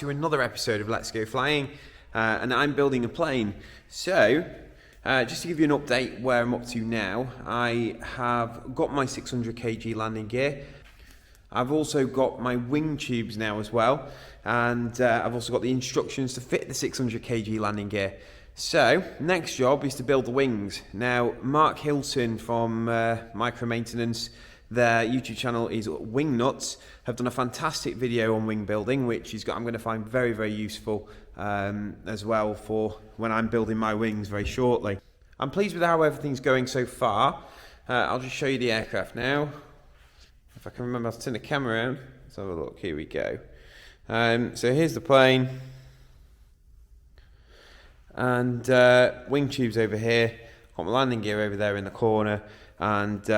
to another episode of Let's Go Flying, and I'm building a plane. So, just to give you an update where I'm up to now, I have got my 600 kg landing gear. I've also got my wing tubes now as well, and I've also got the instructions to fit the 600 kg landing gear. So, next job is to build the wings. Now, Mark Hilton from Micro Maintenance, their YouTube channel is Wing Nuts, have done a fantastic video on wing building, which I'm going to find very, very useful as well for when I'm building my wings very shortly. I'm pleased with how everything's going so far. I'll just show you the aircraft now. If I can remember how to turn the camera around. Let's have a look. Here we go. So here's the plane. And wing tubes over here. Got my landing gear over there in the corner. And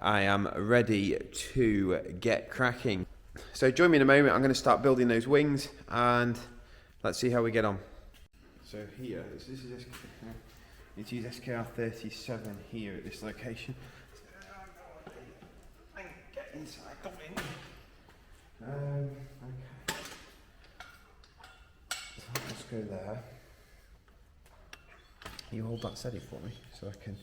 I am ready to get cracking. So join me in a moment. I'm going to start building those wings and let's see how we get on. So here, this is need to use SKR37 here at this location. Get inside, come in. Okay. So let's go there. You hold that steady for me so I can.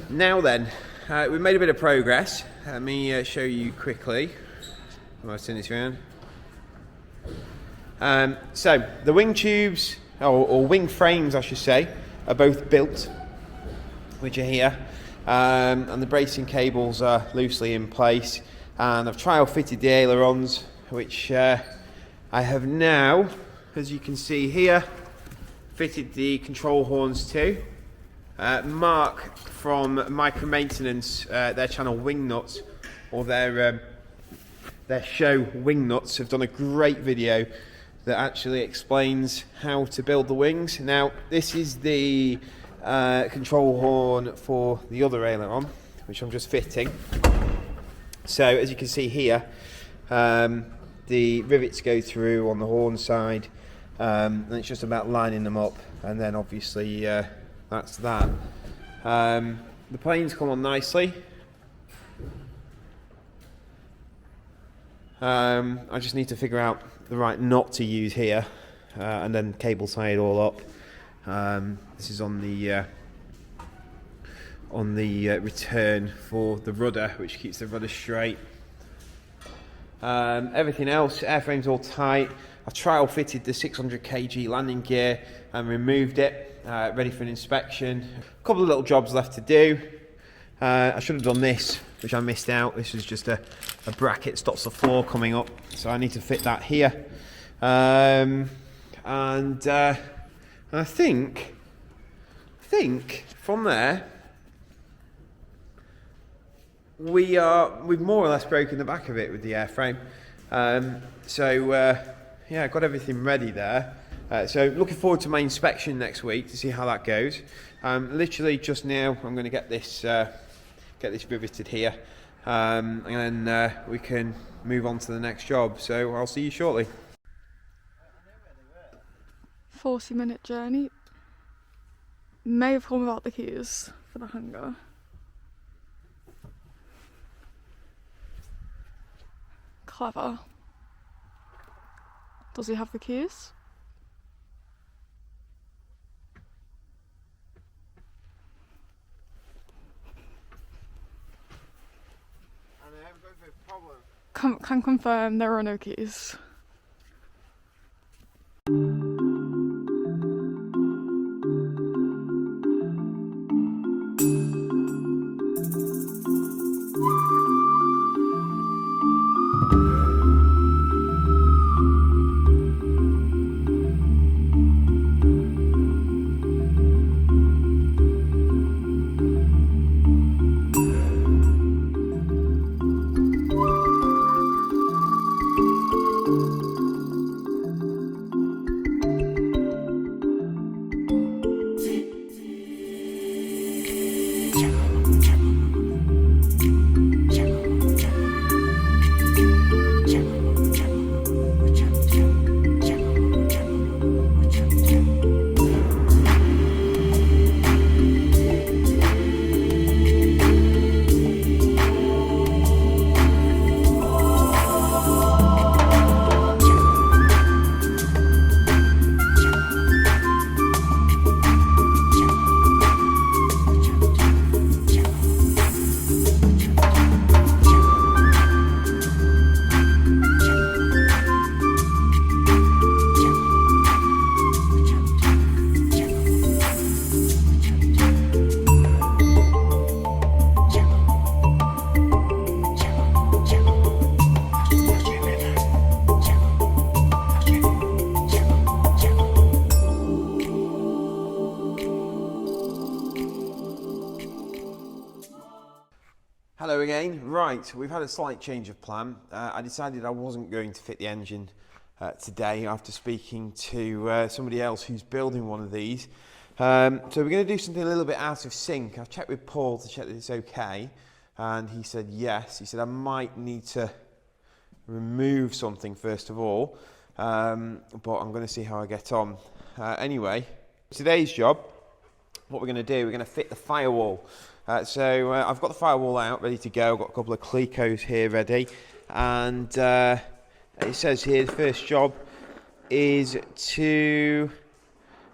Now then, we've made a bit of progress. Let me show you quickly. I'm going to turn this around. So the wing tubes, or wing frames I should say, are both built, which are here. And the bracing cables are loosely in place. And I've trial fitted the ailerons, which I have now, as you can see here, fitted the control horns too. Mark from Micro Maintenance, their channel Wing Nuts, or their show Wing Nuts, have done a great video that actually explains how to build the wings. Now, this is the control horn for the other aileron, which I'm just fitting. So, as you can see here, the rivets go through on the horn side, and it's just about lining them up, and then obviously that's that. The planes come on nicely. I just need to figure out the right knot to use here, and then cable tie it all up. This is on the return for the rudder, which keeps the rudder straight. Everything else, airframe's all tight. I've trial fitted the 600 kg landing gear and removed it, ready for an inspection. A couple of little jobs left to do. I should have done this, which I missed out. This is just a bracket, stops the floor coming up, so I need to fit that here. And I think from there we've more or less broken the back of it with the airframe. Yeah, I've got everything ready there. So looking forward to my inspection next week to see how that goes. Literally just now I'm going to get this riveted here, and then we can move on to the next job. So I'll see you shortly. 40-minute journey. May have come without the keys for the hangar. Clever. Does he have the keys? Can confirm there are no keys. Hello again. Right, we've had a slight change of plan. I decided I wasn't going to fit the engine today after speaking to somebody else who's building one of these. So we're going to do something a little bit out of sync. I've checked with Paul to check that it's okay, and he said yes. He said I might need to remove something first of all, but I'm going to see how I get on. Anyway, today's job, what we're going to do, we're going to fit the firewall. So I've got the firewall out, ready to go. I've got a couple of Clecos here ready, and it says here the first job is to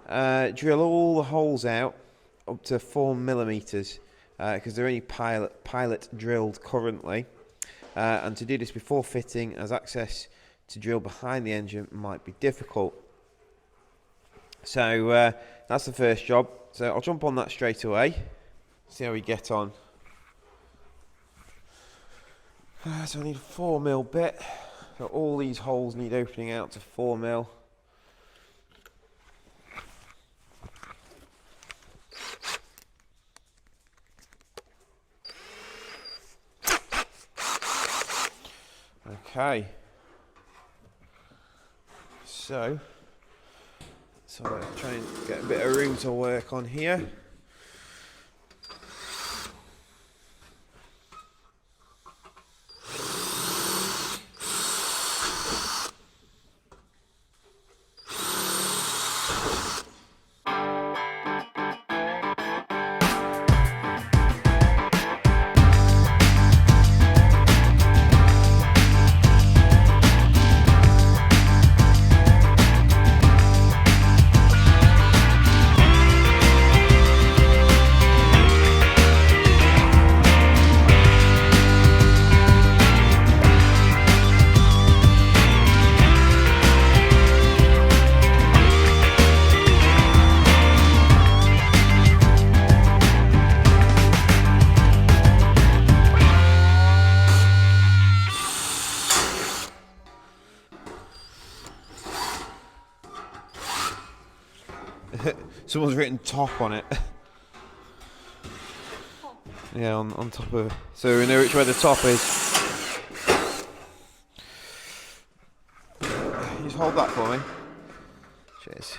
drill all the holes out up to 4mm because they're only pilot drilled currently, and to do this before fitting, as access to drill behind the engine might be difficult. So that's the first job. So I'll jump on that straight away. See how we get on. So I need a 4mm bit. So all these holes need opening out to 4mm. Okay. So let's try and get a bit of room to work on here. Someone's written top on it. Yeah, on top of it. So we know which way the top is. You just hold that for me. Cheers.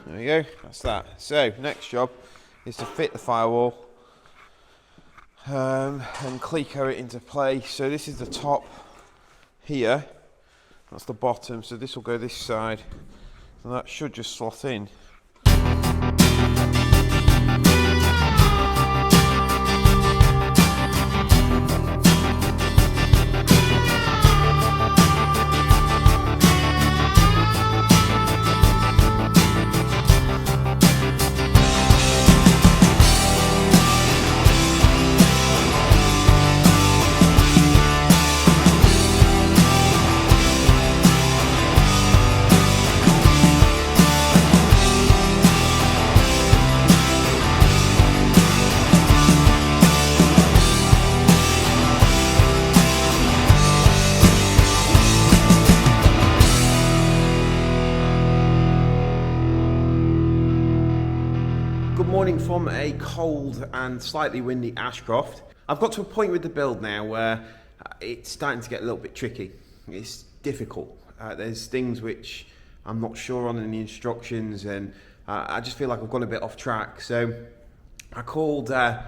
There we go, that's that. So, next job is to fit the firewall and Cleco it into place. So this is the top here. That's the bottom, so this will go this side, and that should just slot in. morning from a cold and slightly windy Ashcroft. I've got to a point with the build now where it's starting to get a little bit tricky. It's difficult. There's things which I'm not sure on in the instructions, and I just feel like I've gone a bit off track. So I called a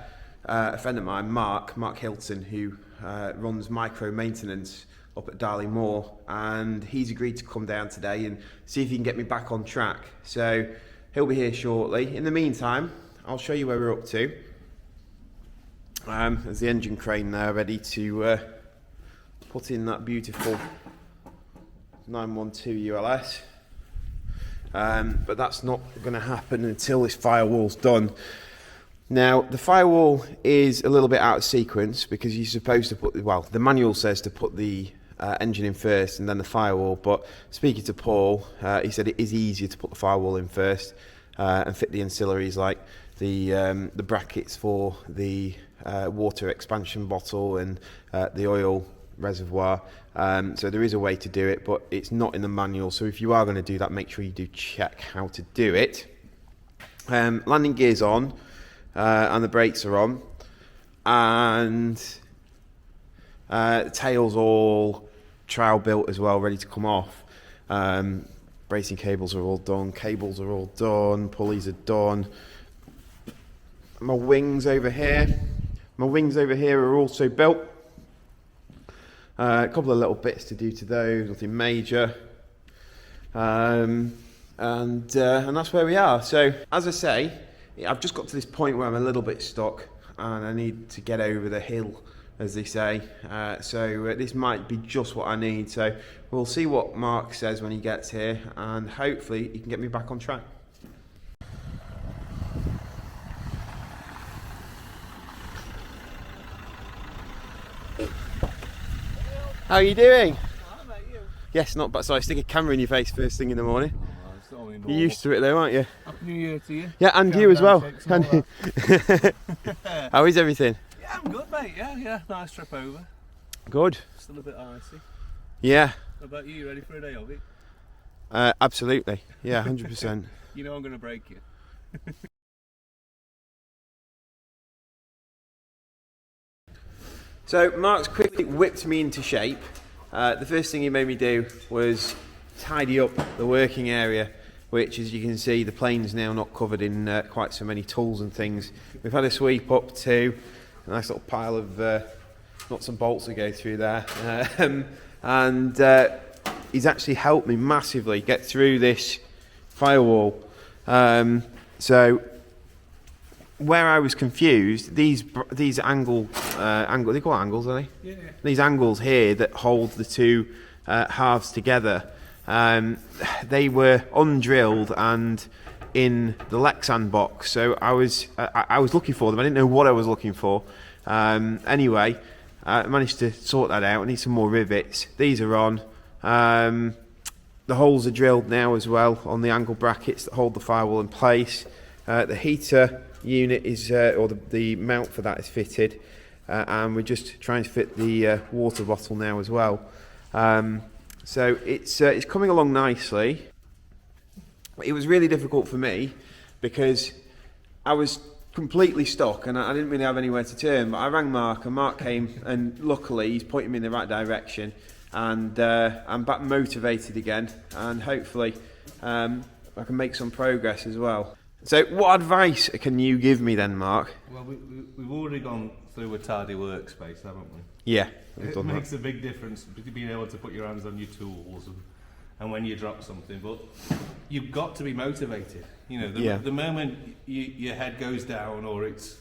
friend of mine, Mark Hilton, who runs micro maintenance up at Darley Moor, and he's agreed to come down today and see if he can get me back on track. So he'll be here shortly. In the meantime, I'll show you where we're up to. There's the engine crane there ready to put in that beautiful 912 ULS. But that's not going to happen until this firewall's done. Now, the firewall is a little bit out of sequence because you're supposed to put, well, the manual says to put the engine in first and then the firewall, but speaking to Paul, he said it is easier to put the firewall in first and fit the ancillaries like the brackets for the water expansion bottle and the oil reservoir. So there is a way to do it, but it's not in the manual. So if you are going to do that, make sure you do check how to do it. Landing gear's on, and the brakes are on, and the tail's all trial built as well, ready to come off. Bracing cables are all done, cables are all done, pulleys are done. My wings over here are also built. A couple of little bits to do to those, nothing major. And that's where we are. So, as I say, I've just got to this point where I'm a little bit stuck and I need to get over the hill, as they say. So this might be just what I need. So we'll see what Mark says when he gets here, and hopefully he can get me back on track. How are you doing? Hi, mate, you? Yes, not bad. So I stick a camera in your face first thing in the morning. Oh, it's only normal. You're used to it though, aren't you? Happy New Year to you. Yeah, and you as well. How is everything? Yeah, I'm good, mate. Yeah. Nice trip over. Good. Still a bit icy. Yeah. What about you? You ready for a day of it? Absolutely. Yeah, 100%. You know I'm going to break you. So Mark's quickly whipped me into shape. The first thing he made me do was tidy up the working area, which, as you can see, the plane's now not covered in quite so many tools and things. We've had a sweep up to a nice little pile of nuts and bolts to go through there. And he's actually helped me massively get through this firewall. So where I was confused, these angle, they call it angles, are they? Yeah. These angles here that hold the two halves together, they were undrilled and in the Lexan box. So I was looking for them. I didn't know what I was looking for. Anyway, I managed to sort that out. I need some more rivets. These are on. The holes are drilled now as well on the angle brackets that hold the firewall in place. The heater unit is, or the mount for that is fitted, and we're just trying to fit the water bottle now as well. So it's coming along nicely. It was really difficult for me because I was completely stuck and I didn't really have anywhere to turn, but I rang Mark and Mark came, and luckily he's pointing me in the right direction, and I'm back motivated again, and hopefully I can make some progress as well. So what advice can you give me then, Mark? Well, we've already gone through a tidy workspace, haven't we? Yeah, It makes a big difference being able to put your hands on your tools and when you drop something, but you've got to be motivated. You know, the moment your head goes down or it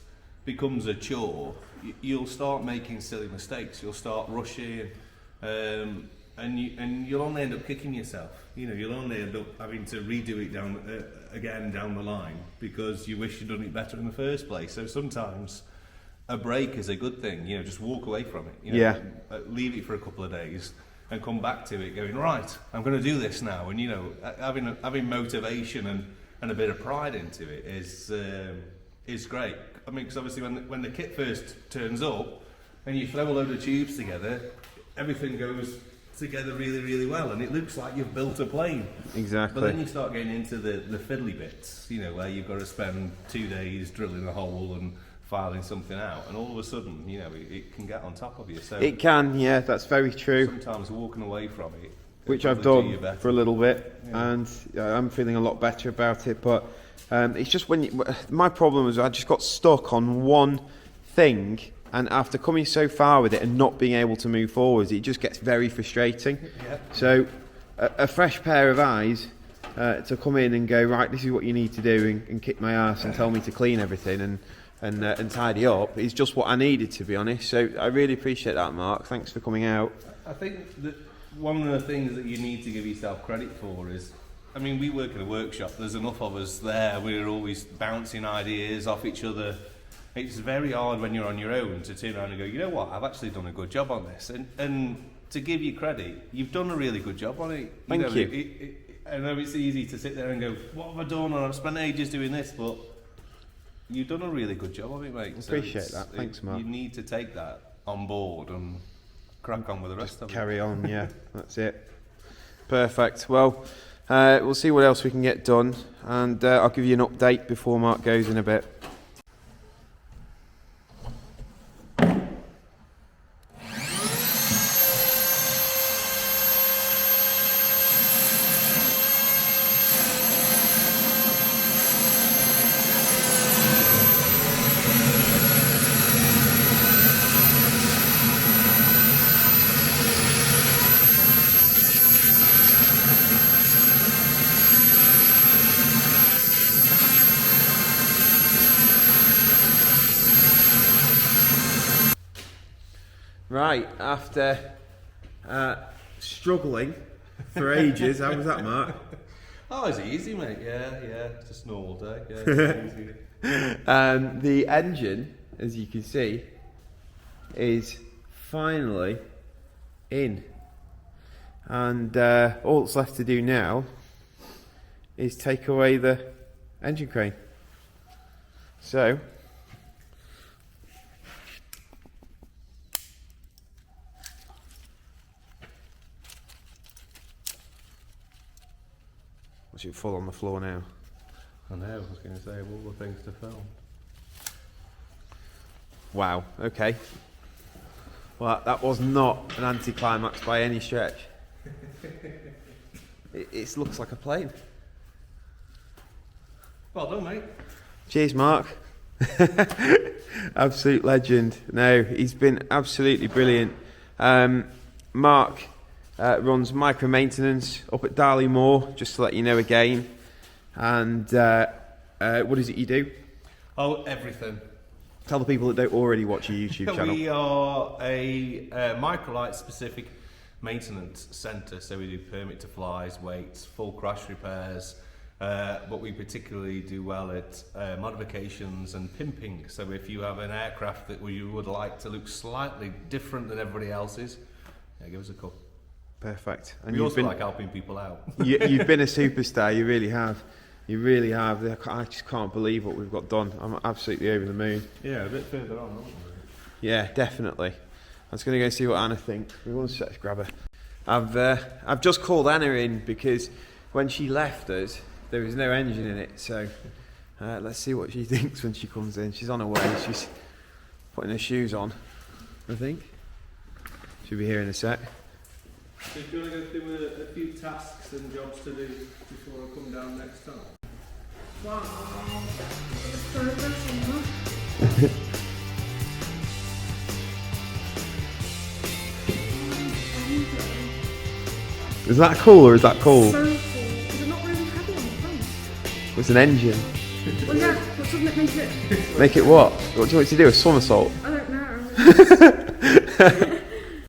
becomes a chore, you'll start making silly mistakes. You'll start rushing, and you'll only end up kicking yourself. You know, you'll only end up having to redo it again down the line because you wish you'd done it better in the first place. So sometimes a break is a good thing. You know, just walk away from it. You know, leave it for a couple of days and come back to it going, right, I'm going to do this now. And, you know, having motivation and a bit of pride into it is great. I mean, because obviously when the kit first turns up and you throw a load of tubes together, everything goes together really, really well, and it looks like you've built a plane. Exactly. But then you start getting into the fiddly bits, you know, where you've got to spend 2 days drilling a hole and filing something out, and all of a sudden, you know, it can get on top of you. So it can, yeah, that's very true. Sometimes walking away from it, which I've done for a little bit, and I'm feeling a lot better about it. But it's just my problem was I just got stuck on one thing. And after coming so far with it and not being able to move forwards, it just gets very frustrating. Yeah. So a fresh pair of eyes to come in and go, right, this is what you need to do, and kick my ass and tell me to clean everything and tidy up is just what I needed, to be honest. So I really appreciate that, Mark. Thanks for coming out. I think that one of the things that you need to give yourself credit for is, I mean, we work in a workshop. There's enough of us there. We're always bouncing ideas off each other. It's very hard when you're on your own to turn around and go, you know what, I've actually done a good job on this. And to give you credit, you've done a really good job on it. Thank you. I know it's easy to sit there and go, what have I done? And I've spent ages doing this, but you've done a really good job of it, mate. Appreciate that. Thanks, Mark. You need to take that on board and crack on with the rest of it. Carry on, yeah. That's it. Perfect. Well, we'll see what else we can get done, and I'll give you an update before Mark goes in a bit. Right, after struggling for ages, how was that, Mark? Oh, it's easy, mate. Yeah, just a normal day. Yeah, it's easy. The engine, as you can see, is finally in, and all that's left to do now is take away the engine crane. So watch it fall on the floor now. I know, I was going to say, of all the things to film. Wow, okay. Well, that was not an anticlimax by any stretch. It looks like a plane. Well done, mate. Cheers, Mark. Absolute legend. No, he's been absolutely brilliant. Mark runs micro maintenance up at Darley Moor, just to let you know again. And what is it you do? Oh, everything. Tell the people that don't already watch your YouTube channel. We are a microlight specific maintenance centre, so we do permit to flies, weights, full crash repairs, but we particularly do well at modifications and pimping. So if you have an aircraft that you would like to look slightly different than everybody else's, give us a call. Perfect. And we also like helping people out. You've been a superstar, you really have. You really have. I just can't believe what we've got done. I'm absolutely over the moon. Yeah, a bit further on, aren't we? Yeah, definitely. I was going to go see what Anna thinks. Let's grab her. I've just called Anna in because when she left us, there was no engine in it. So let's see what she thinks when she comes in. She's on her way. She's putting her shoes on, I think. She'll be here in a sec. So do you want to go through a few tasks and jobs to do before I come down next time? Wow. Progress on that. Is that cool or is that cool? So cool. Is it not really heavy on the front? It's an engine. Well, yeah, but doesn't it make it? Make it what? What do you want to do? A somersault? I don't know.